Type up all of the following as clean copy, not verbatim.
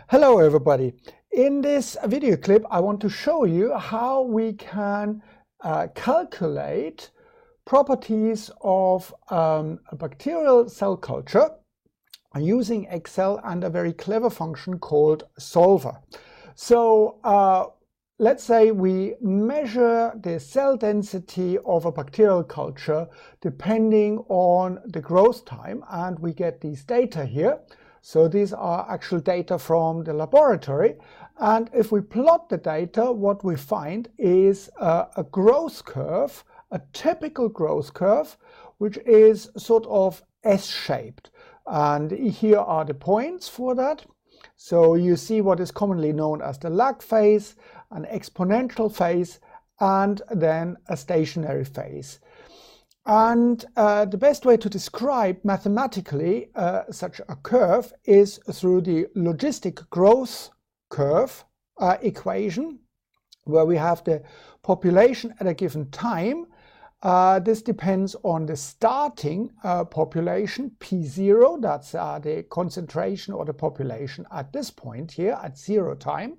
Hello everybody. In this video clip I want to show you how we can calculate properties of a bacterial cell culture using Excel and a very clever function called solver. So let's say we measure the cell density of a bacterial culture depending on the growth time, and we get these data here. So these are actual data from the laboratory, and if we plot the data, what we find is a growth curve, a typical growth curve, which is sort of S-shaped. And here are the points for that. So you see what is commonly known as the lag phase, an exponential phase, and then a stationary phase. And the best way to describe mathematically such a curve is through the logistic growth curve equation, where we have the population at a given time. This depends on the starting population, P0, that's the concentration or the population at this point here at 0 time,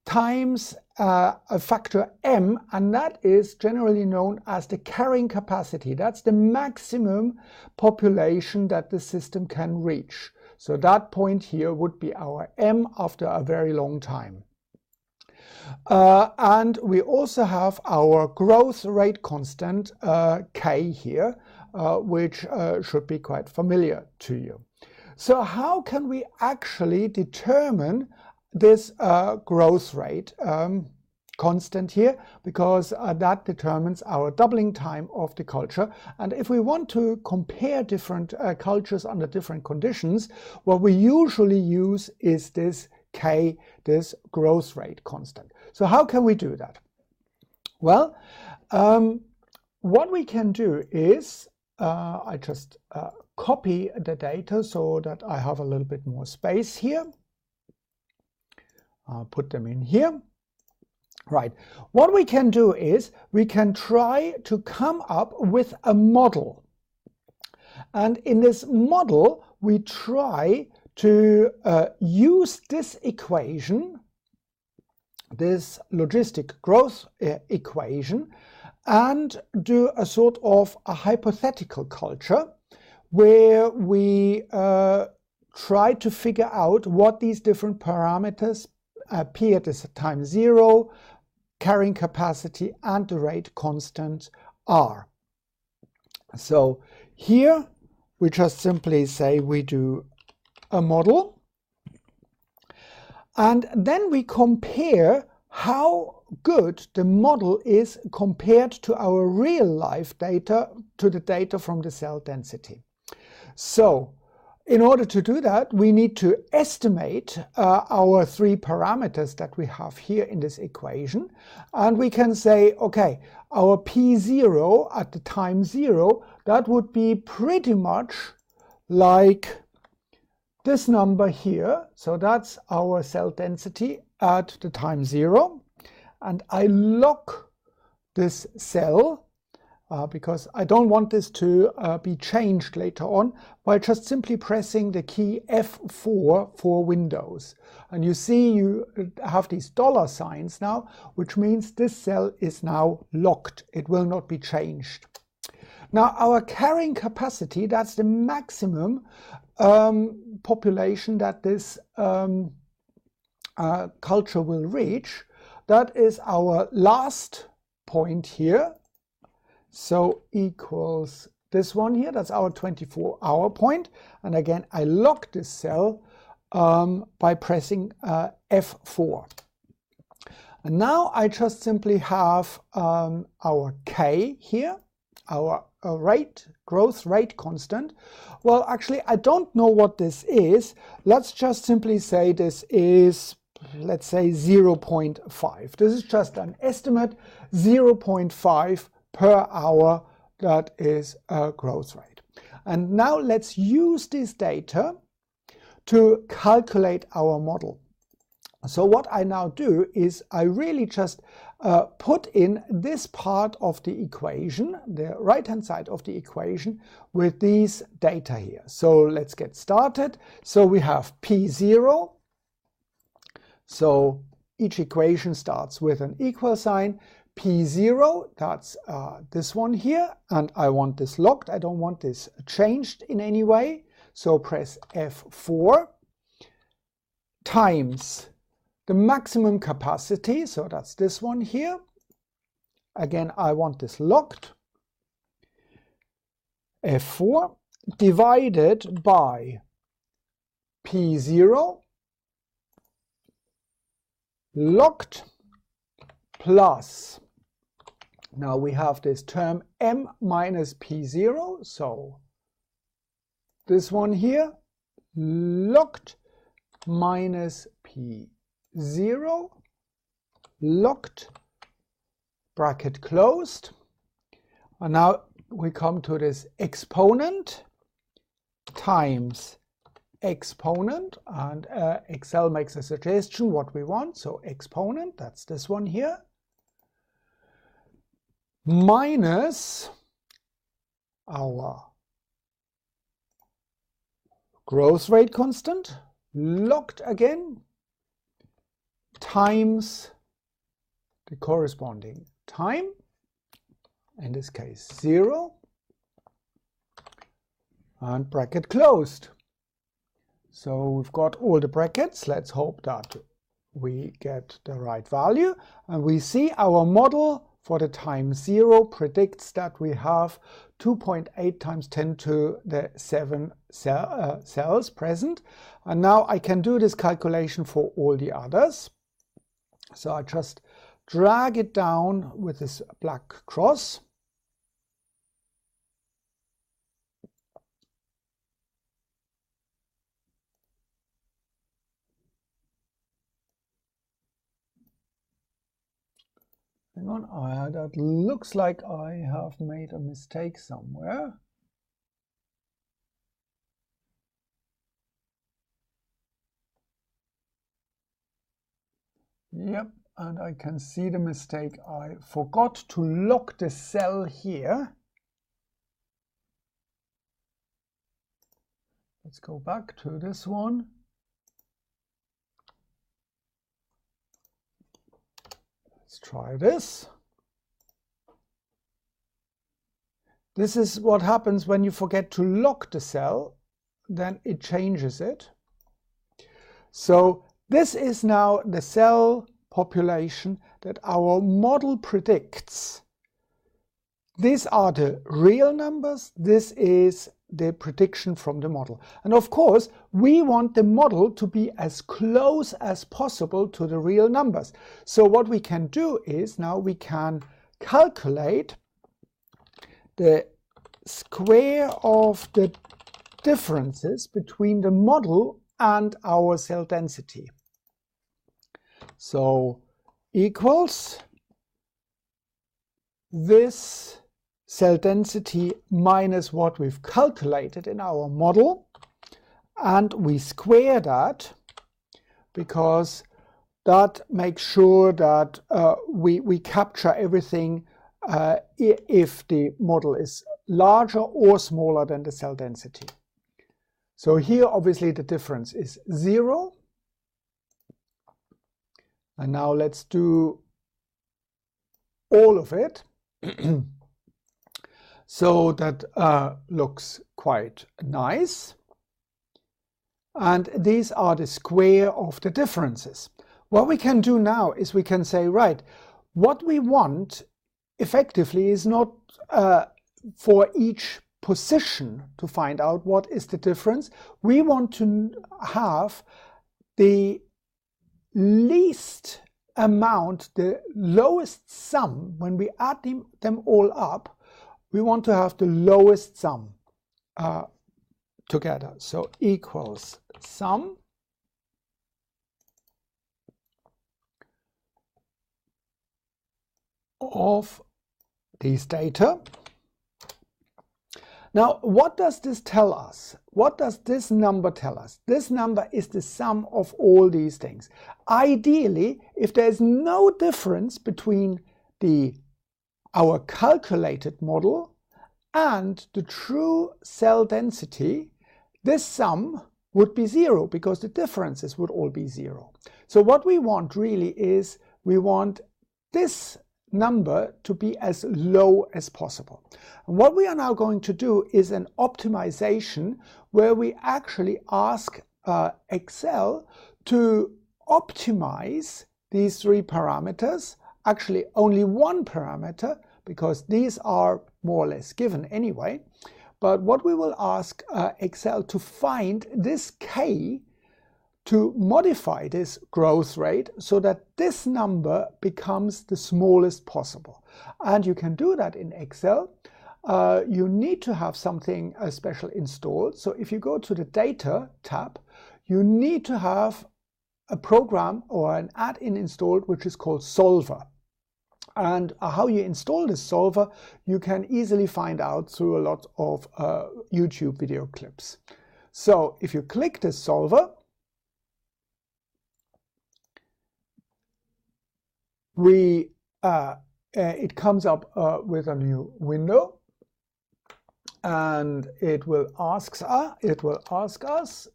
times a factor m, and that is generally known as the carrying capacity. That's the maximum population that the system can reach. So that point here would be our m after a very long time. And we also have our growth rate constant k here, which should be quite familiar to you. So how can we actually determine this growth rate constant here, because that determines our doubling time of the culture. And if we want to compare different cultures under different conditions, what we usually use is this K, this growth rate constant. So how can we do that? Well, what we can do is I just copy the data so that I have a little bit more space here. I'll put them in here. Right. What we can do is we can try to come up with a model. And in this model, we try to use this equation, this logistic growth equation, and do a sort of a hypothetical culture where we try to figure out what these different parameters P at this time 0, carrying capacity, and the rate constant are. So here we just simply say we do a model, and then we compare how good the model is compared to our real life data, to the data from the cell density. So in order to do that, we need to estimate our three parameters that we have here in this equation. And we can say, okay, our P0 at the time 0, that would be pretty much like this number here. So that's our cell density at the time 0. And I lock this cell because I don't want this to be changed later on by just simply pressing the key F4 for Windows. And you see you have these dollar signs now, which means this cell is now locked. It will not be changed. Now our carrying capacity, that's the maximum population that this culture will reach. That is our last point here. So equals this one here, that's our 24-hour point. And again, I lock this cell by pressing F4. And now I just simply have our K here, our growth rate constant. Well, actually, I don't know what this is. Let's just simply say this is, let's say, 0.5. This is just an estimate, 0.5 per hour, that is a growth rate. And now let's use this data to calculate our model. So what I now do is I really just put in this part of the equation, the right-hand side of the equation, with these data here. So let's get started. So we have P0 So each equation starts with an equal sign. P0, that's this one here, and I want this locked. I don't want this changed in any way. So press F4 times the maximum capacity. So that's this one here. Again, I want this locked. F4 divided by P0 locked plus, now we have this term M minus P0, so this one here, locked minus P0, locked, bracket closed. And now we come to this exponent times exponent, and Excel makes a suggestion what we want. So exponent, that's this one here, minus our growth rate constant, locked again, times the corresponding time, in this case 0, and bracket closed. So we've got all the brackets. Let's hope that we get the right value. And we see our model for the time 0 predicts that we have 2.8 times 10 to the 7 cells present. And now I can do this calculation for all the others. So I just drag it down with this black cross. Hang on, that looks like I have made a mistake somewhere. Yep, and I can see the mistake. I forgot to lock the cell here. Let's go back to this one. Let's try this. This is what happens when you forget to lock the cell, then it changes it. So this is now the cell population that our model predicts. These are the real numbers. This is the prediction from the model. And of course, we want the model to be as close as possible to the real numbers. So what we can do is now we can calculate the square of the differences between the model and our cell density. So equals this cell density minus what we've calculated in our model, and we square that because that makes sure that we capture everything if the model is larger or smaller than the cell density. So here obviously the difference is 0. And now let's do all of it. So that looks quite nice. And these are the square of the differences. What we can do now is we can say, right, what we want effectively is not for each position to find out what is the difference. We want to have the least amount, the lowest sum. When we add them all up, we want to have the lowest sum together. So equals sum of these data. Now, what does this tell us? What does this number tell us? This number is the sum of all these things. Ideally, if there is no difference between our calculated model and the true cell density, this sum would be 0 because the differences would all be 0. So what we want really is we want this number to be as low as possible. And what we are now going to do is an optimization where we actually ask Excel to optimize these three parameters, actually only one parameter, because these are more or less given anyway. But what we will ask Excel to find this K to modify this growth rate so that this number becomes the smallest possible. And you can do that in Excel. You need to have something special installed. So if you go to the Data tab, you need to have a program or an add-in installed which is called Solver. And how you install this solver, you can easily find out through a lot of YouTube video clips. So if you click this solver, it comes up with a new window, and it will ask us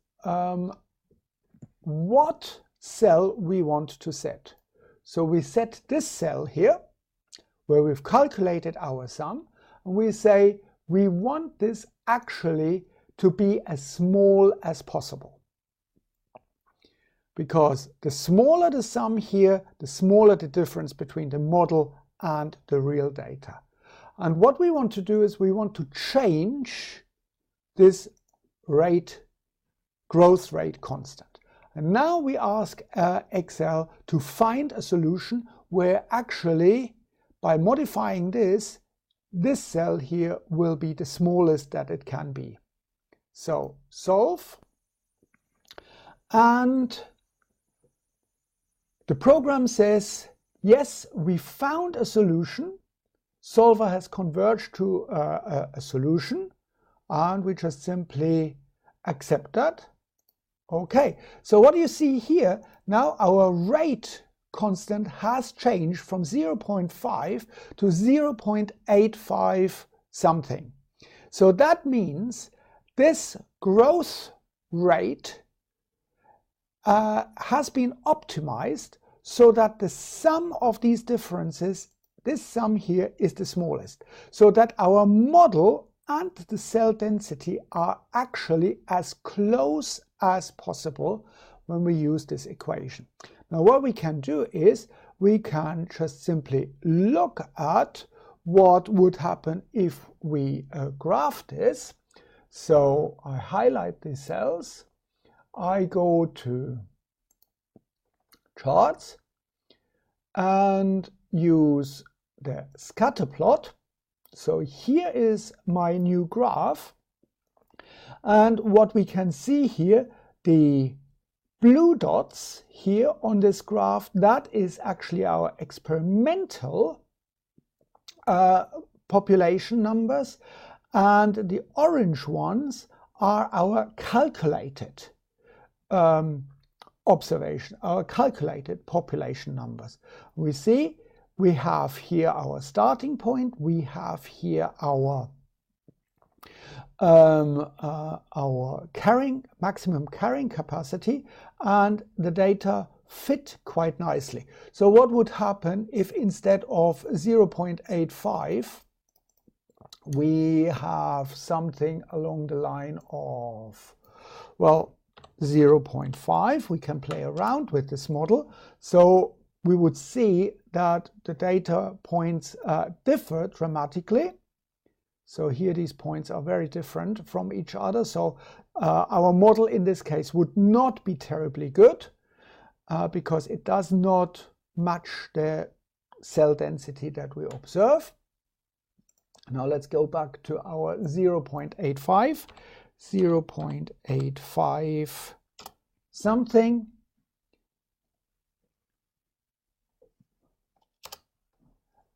what cell we want to set. So we set this cell here, where we've calculated our sum, and we say we want this actually to be as small as possible. Because the smaller the sum here, the smaller the difference between the model and the real data. And what we want to do is we want to change this growth rate constant. And now we ask Excel to find a solution where actually, by modifying this cell here will be the smallest that it can be. So solve, and the program says, yes, we found a solution. Solver has converged to a solution, and we just simply accept that. Okay, so what do you see here? Now our rate constant has changed from 0.5 to 0.85 something. So that means this growth rate has been optimized so that the sum of these differences, this sum here, is the smallest. So that our model and the cell density are actually as close as possible when we use this equation. Now what we can do is we can just simply look at what would happen if we graph this. So I highlight these cells, I go to charts and use the scatter plot. So here is my new graph, and what we can see here, the blue dots here on this graph, that is actually our experimental population numbers, and the orange ones are our calculated observation, our calculated population numbers. We see we have here our starting point, we have here our maximum carrying capacity, and the data fit quite nicely. So what would happen if instead of 0.85 we have something along the line of, well, 0.5? We can play around with this model. So we would see that the data points differ dramatically. So here these points are very different from each other. So our model in this case would not be terribly good because it does not match the cell density that we observe. Now let's go back to our 0.85, 0.85 something.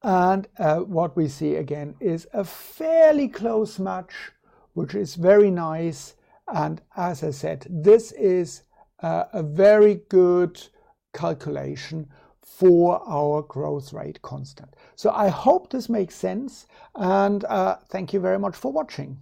And what we see again is a fairly close match, which is very nice. And as I said, this is a very good calculation for our growth rate constant. So I hope this makes sense, and thank you very much for watching.